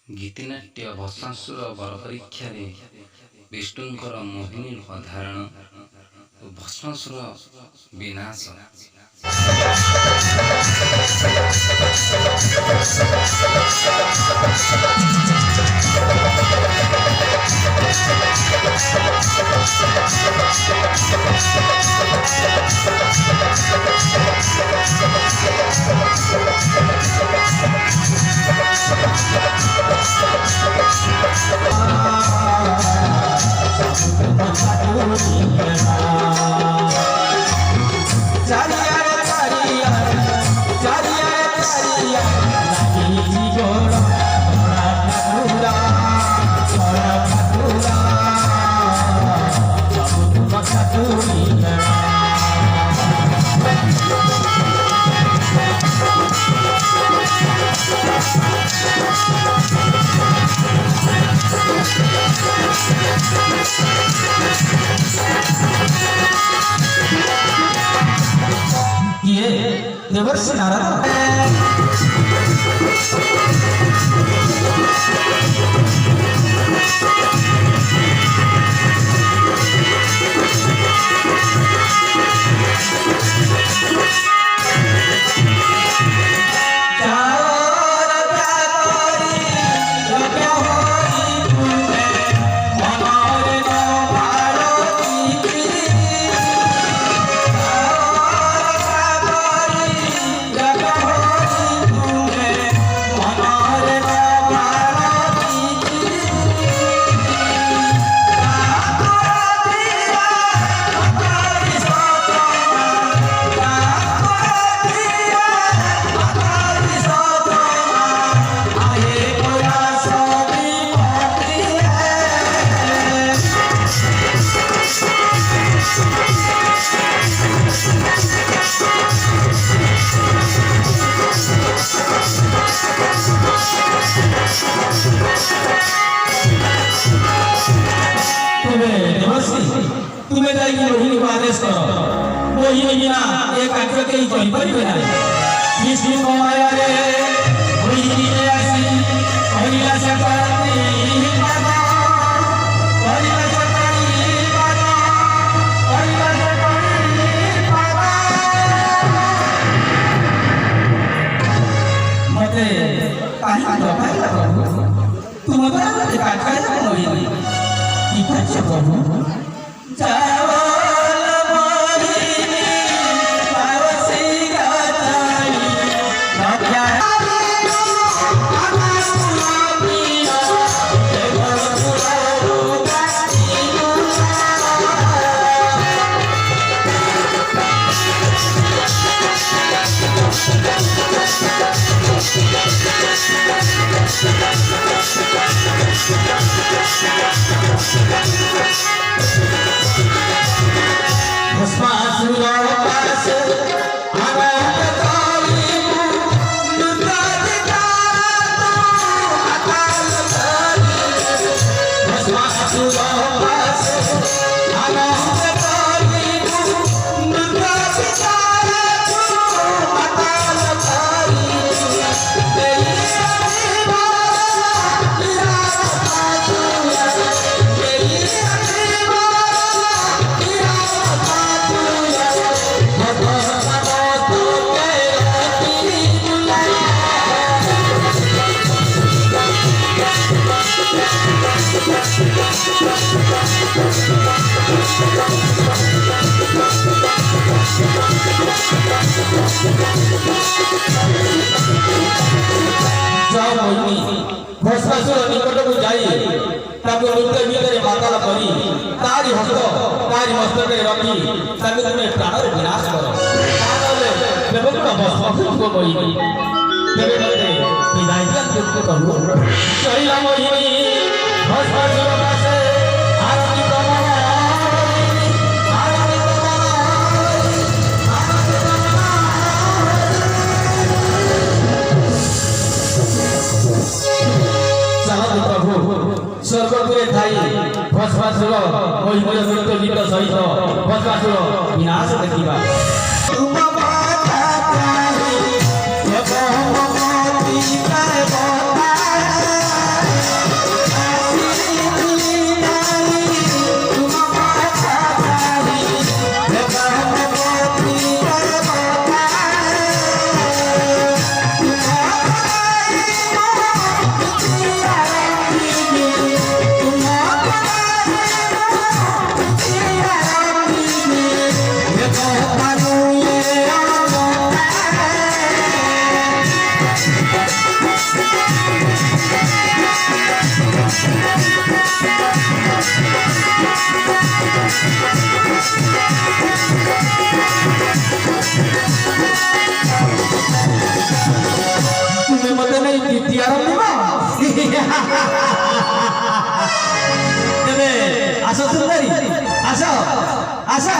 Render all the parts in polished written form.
ଗୀତିନାଟ୍ୟ ଭସ୍ମାସୁର ବର ପରୀକ୍ଷାରେ ବିଷ୍ଣୁଙ୍କର ମୋହିନୀ ରୂପ ଧାରଣ ଓ ଭସ୍ମାସୁର ବିନାଶ। देवर्षि नारद तुम्हें जाएगी मोहिनी को आदेश करो। मोहिनी बिना एक कार्य के ही कोई परिबे नहीं। विष्णु को माया रे मोहिनी ने आसी महिला सकती बाबा महिला सकती बाबा महिला सकती बाबा मते काहे तो तुम बराबर कार्य कर मोहिनी की कार्य करो। भस्मासुर निकट को जाई ताको नृत्य भितर बाकाल करी तारी हस्त तारी मस्तक रखी ताको तुमे प्राण विनाश करो। ताले देवगुण भस्मासुर को कोई तेरे मते विदाई का करू। चैला मोहिनी भस्मासुर पासे आरती करो। स्वर्गपुरे थाई भस्मासुर मोहिनी नृत्य गीत सहित भस्मासुर विनाश देखिबा। आसा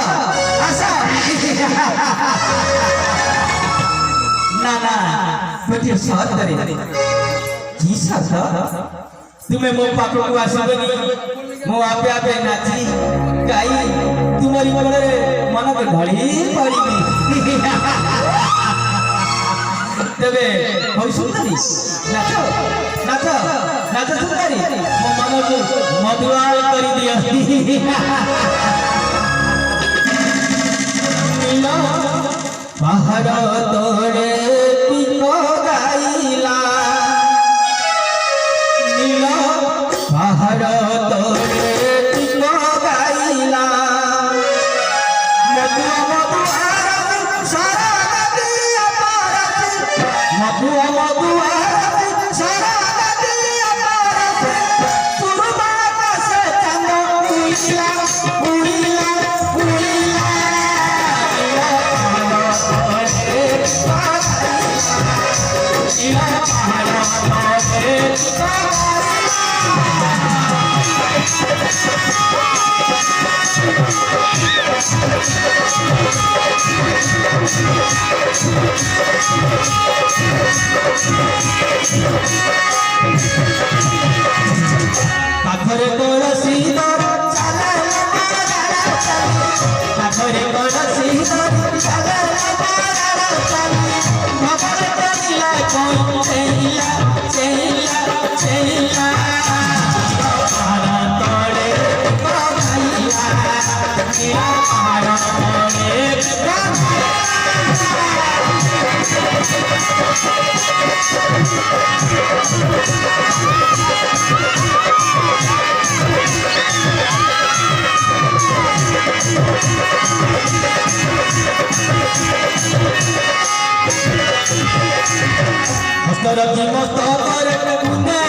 आसा ना ना बेटी साथ करे की साथ तुम्हें मो पाखो को आसीबनी मो आपे आपे नाची गाई तुम्हारी कोले मन के ढली पड़ीबी तबे होई सुंदरी नाचो नाचो नाचो सुंदरी मो मन को मधुआल करी दिया नीला पहाड़ तोड़े पिको गाइला नीला पहाड़ तोड़े पिको गाइला मधुआ मधुआ सारा नदिया पारत मधुआ मधुआ सारा नदिया पारत पूर्वा का से चंद उइला उइला उइला पाखरे तुलसी दर चले पाखरे तुलसी दर चले भवर करिला कोई चैला चैला चैला पारा तोड़े बगाइला मेरा पारा तोड़े हस्तरती मस्त करे मुने